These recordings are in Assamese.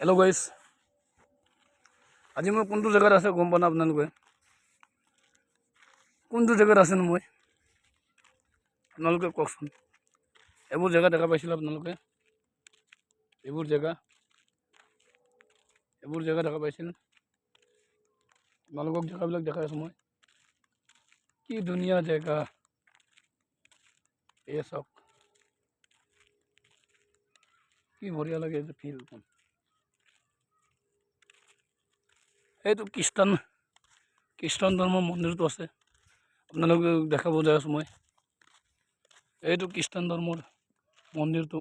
হেল্ল' গাইছ, আজি মই কোনটো জেগাত আছে গম পোৱা নাই আপোনালোকে? কোনটো জেগাত আছেনো মই আপোনালোকে কওকচোন। এইবোৰ জেগা দেখা পাইছিল আপোনালোকে? এইবোৰ জেগা দেখা পাইছিল? আপোনালোকক জেগাবিলাক দেখাই আছোঁ মই। কি ধুনীয়া জেগা, এই চাওক কি বঢ়িয়া লাগে এইটো ফিল্ডখন। এইটো খ্ৰীষ্টান ধৰ্মৰ মন্দিৰটো আছে, আপোনালোকে দেখাব যাই আছোঁ মই। এইটো খ্ৰীষ্টান ধৰ্মৰ মন্দিৰটো,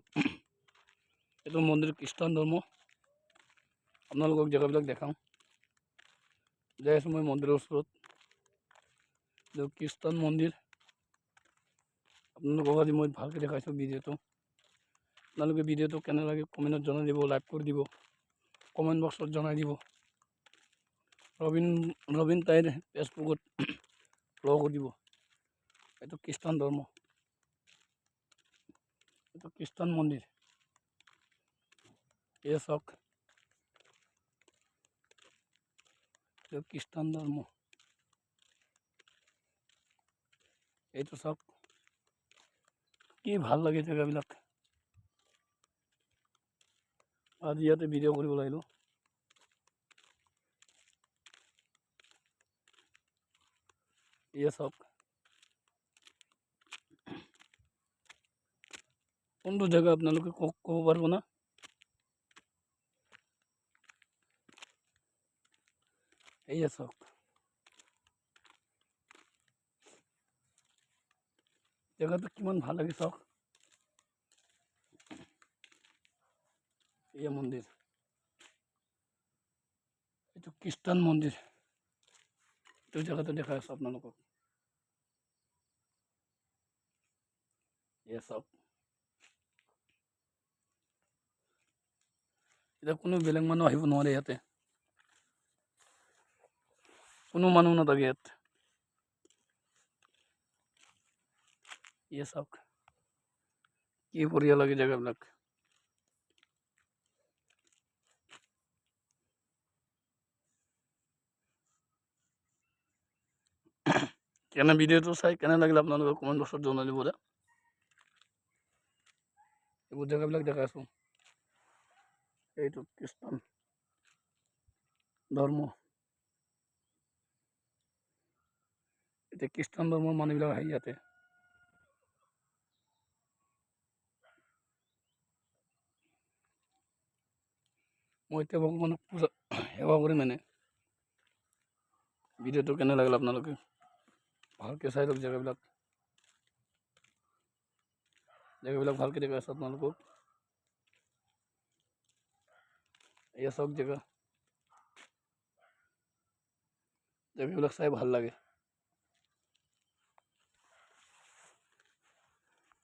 এইটো মন্দিৰ খ্ৰীষ্টান ধৰ্ম। আপোনালোকক জেগাবিলাক দেখাওঁ, যাই আছোঁ মই মন্দিৰৰ ওচৰত। এইটো খ্ৰীষ্টান মন্দিৰ। আপোনালোকক আজি মই ভালকৈ দেখাইছোঁ ভিডিঅ'টো। আপোনালোকে ভিডিঅ'টো কেনে লাগে কমেণ্টত জনাই দিব, লাইক কৰি দিব, কমেণ্ট বক্সত জনাই দিব। ৰবীন তাইৰ ফেচবুকত ফ'ল' দিব। এইটো খ্ৰীষ্টান ধৰ্ম, এইটো খ্ৰীষ্টান মন্দিৰ। এই চাওক, এইটো খ্ৰীষ্টান ধৰ্ম। এইটো চাওক কি ভাল লাগে জেগাবিলাক। আজি ইয়াতে ভিডিঅ' কৰিব লাগিলোঁ। এই চাওক কোনটো জেগা আপোনালোকে ক'ব পাৰিব না? এই চাওক জেগাটো কিমান ভাল লাগে চাওক। এই মন্দিৰ, এইটো খ্ৰীষ্টান মন্দিৰ। এইটো জেগাতে দেখাই আছোঁ আপোনালোকক। এই চাওক, এতিয়া কোনো বেলেগ মানুহ আহিব নোৱাৰে ইয়াতে, কোনো মানুহ নাথাকে ইয়াত। এই চাওক কি বঢ়িয়া লাগে জেগাবিলাক। কেনে ভিডিঅ'টো চাই কেনে লাগিল আপোনালোকে কমেণ্ট বক্সত জনাই দিব দে। এইবোৰ জেগাবিলাক দেখাই আছোঁ। এইটো খ্ৰীষ্টান ধৰ্ম, এতিয়া খ্ৰীষ্টান ধৰ্মৰ মানুহবিলাক আহে ইয়াতে। মই এতিয়া ভগৱানক সেৱা কৰিম এনে। ভিডিঅ'টো কেনে লাগিল আপোনালোকে ভালকৈ চাই লওক। জেগাবিলাক ভালকৈ দেখাই আছোঁ আপোনালোকক। এই চাওক জেগাবিলাক চাই ভাল লাগে।